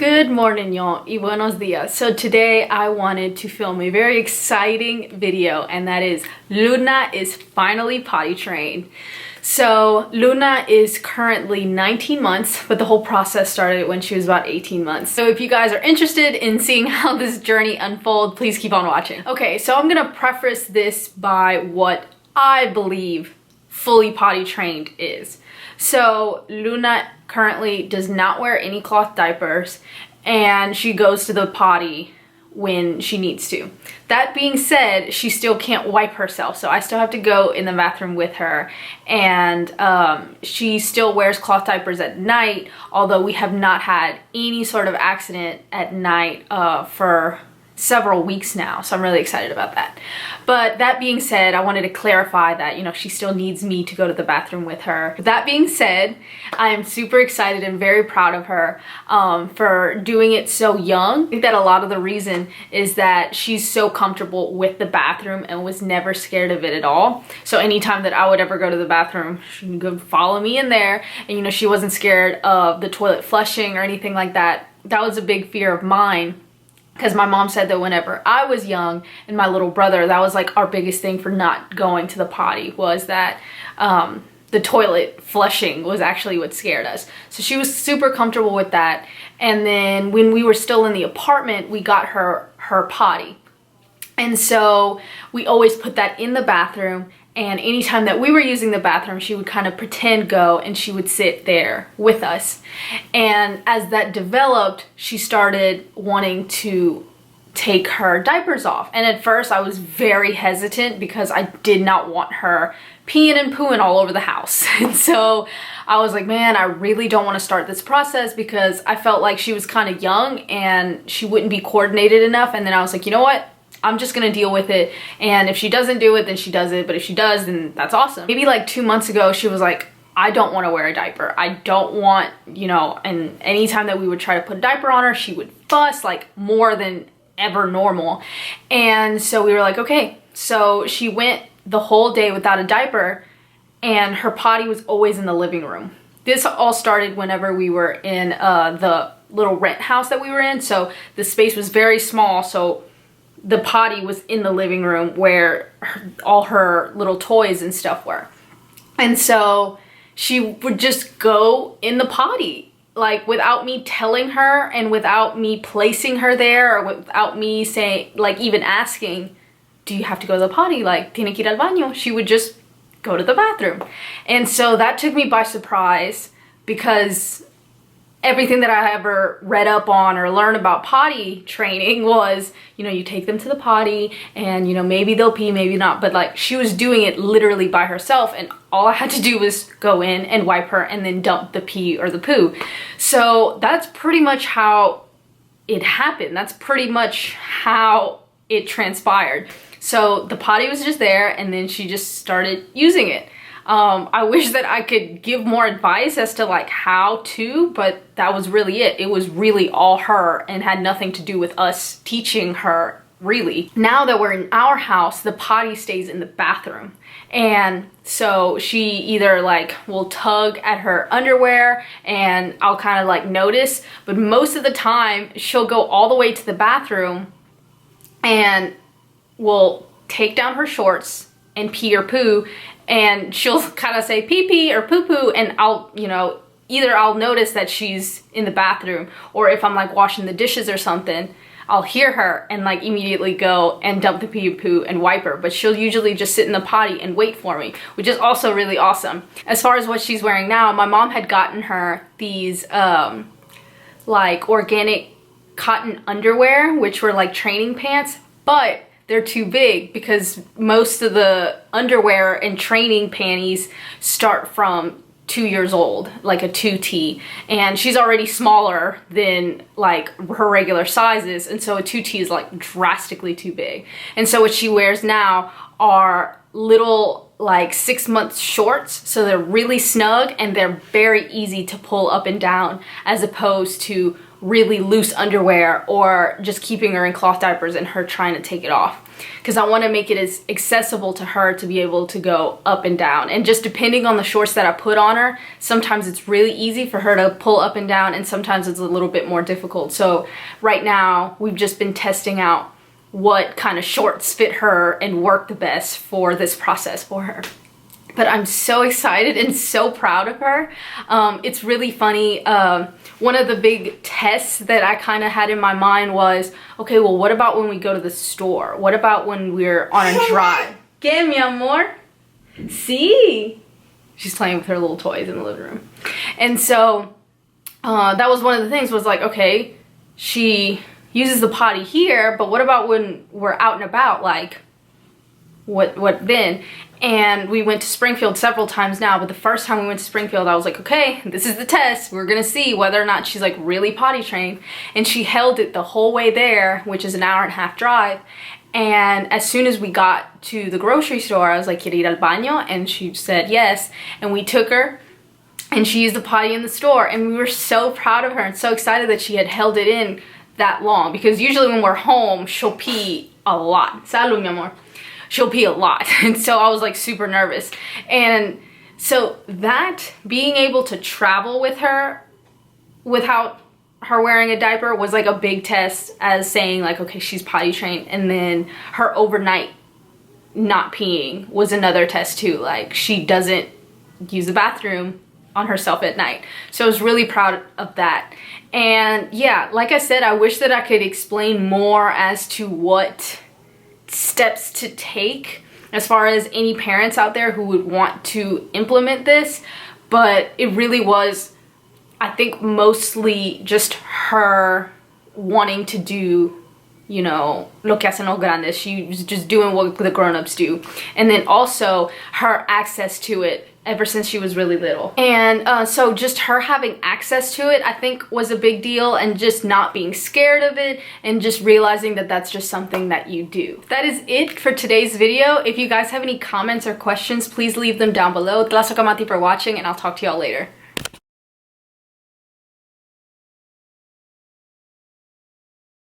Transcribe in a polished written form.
Good morning, y'all, y buenos dias. So today I wanted to film a very exciting video, and that is Luna is finally potty trained. So Luna is currently 19 months, but the whole process started when she was about 18 months. So if you guys are interested in seeing how this journey unfolds, please keep on watching. Okay, so I'm gonna preface this by what I believe fully potty trained is. So Luna currently does not wear any cloth diapers, and she goes to the potty when she needs to. That being said, she still can't wipe herself, so I still have to go in the bathroom with her, and she still wears cloth diapers at night, although we have not had any sort of accident at night for several weeks now, so I'm really excited about that. But that being said, I wanted to clarify that, you know, she still needs me to go to the bathroom with her. That being said, I am super excited and very proud of her for doing it so young. I think that a lot of the reason is that she's so comfortable with the bathroom and was never scared of it at all. So anytime that I would ever go to the bathroom, she would go follow me in there, and you know, she wasn't scared of the toilet flushing or anything like that. That was a big fear of mine, because my mom said that whenever I was young and my little brother, that was like our biggest thing for not going to the potty, was that the toilet flushing was actually what scared us. So she was super comfortable with that. And then when we were still in the apartment, we got her potty. And so we always put that in the bathroom, and anytime that we were using the bathroom, she would kind of pretend go and she would sit there with us. And as that developed, she started wanting to take her diapers off. And at first I was very hesitant because I did not want her peeing and pooing all over the house. And so I was like, man, I really don't want to start this process, because I felt like she was kind of young and she wouldn't be coordinated enough. And then I was like, you know what? I'm just gonna deal with it, and if she doesn't do it, then she does it, but if she does, then that's awesome. Maybe like 2 months ago, she was like, I don't want to wear a diaper. I don't want, you know, and anytime that we would try to put a diaper on her, she would fuss like more than ever normal. And so we were like, okay. So she went the whole day without a diaper, and her potty was always in the living room. This all started whenever we were in the little rent house that we were in. So the space was very small, so the potty was in the living room where all her little toys and stuff were. And so she would just go in the potty, like without me telling her and without me placing her there, or without me saying, like even asking, do you have to go to the potty? Like, tiene que ir al baño. She would just go to the bathroom. And so that took me by surprise, because everything that I ever read up on or learned about potty training was, you know, you take them to the potty and, you know, maybe they'll pee, maybe not. But like, she was doing it literally by herself, and all I had to do was go in and wipe her and then dump the pee or the poo. So that's pretty much how it happened. That's pretty much how it transpired. So the potty was just there, and then she just started using it. I wish that I could give more advice as to like how to, but that was really it. It was really all her and had nothing to do with us teaching her, really. Now that we're in our house, the potty stays in the bathroom. And so she either like will tug at her underwear, and I'll kind of like notice, but most of the time she'll go all the way to the bathroom and will take down her shorts and pee or poo, and she'll kind of say pee pee or poo poo, and I'll, you know, either I'll notice that she's in the bathroom, or if I'm like washing the dishes or something, I'll hear her and like immediately go and dump the pee poo and wipe her. But she'll usually just sit in the potty and wait for me, which is also really awesome. As far as what she's wearing now, my mom had gotten her these like organic cotton underwear, which were like training pants, but they're too big, because most of the underwear and training panties start from 2 years old, like a 2T, and she's already smaller than like her regular sizes, and so a 2T is like drastically too big. And so what she wears now are little like 6-month shorts, so they're really snug and they're very easy to pull up and down, as opposed to really loose underwear or just keeping her in cloth diapers and her trying to take it off. because I want to make it as accessible to her to be able to go up and down. And just depending on the shorts that I put on her, sometimes it's really easy for her to pull up and down, and sometimes it's a little bit more difficult. So right now we've just been testing out what kind of shorts fit her and work the best for this process for her. But I'm so excited and so proud of her. It's really funny. One of the big tests that I kind of had in my mind was, okay, well, what about when we go to the store? What about when we're on a drive? ¿Qué, mi amor? Sí. She's playing with her little toys in the living room. And so that was one of the things, was like, okay, she uses the potty here, but what about when we're out and about? Like, what then? And we went to Springfield several times now, but the first time we went to Springfield, I was like, okay, this is the test. We're gonna see whether or not she's like really potty trained. And she held it the whole way there, which is an 1.5-hour drive. And as soon as we got to the grocery store, I was like, ¿Quiere ir al baño? And she said yes. And we took her, and she used the potty in the store. And we were so proud of her and so excited that she had held it in that long, because usually when we're home, she'll pee a lot. Salud, mi amor. She'll pee a lot. And so I was like super nervous. And so that, being able to travel with her without her wearing a diaper was like a big test, as saying like, okay, she's potty trained. And then her overnight not peeing was another test too. Like, she doesn't use the bathroom on herself at night. So I was really proud of that. And yeah, like I said, I wish that I could explain more as to what steps to take as far as any parents out there who would want to implement this, but it really was, I think, mostly just her wanting to do, you know, lo que hacen los grandes. She was just doing what the grown-ups do, and then also her access to it ever since she was really little. And so just her having access to it, I think, was a big deal, and just not being scared of it, and just realizing that that's just something that you do. That is it for today's video. If you guys have any comments or questions, please leave them down below. Tlazocamahti for watching, and I'll talk to y'all later.